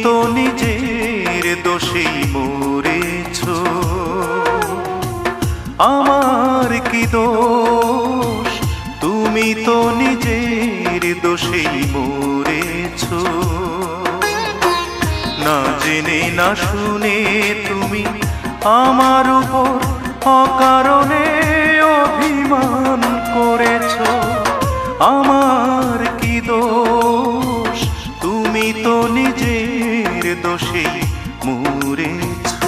তো নিজের দোষেই মরেছ, আমার কি দোষ? তুমি তো নিজের দোষেই মরেছ। না জেনে না শুনে তুমি আমার উপর অকারণে অভিমান করেছ, আমার কি দোষ? তুমি তো নিজের দোষেই মরেছ।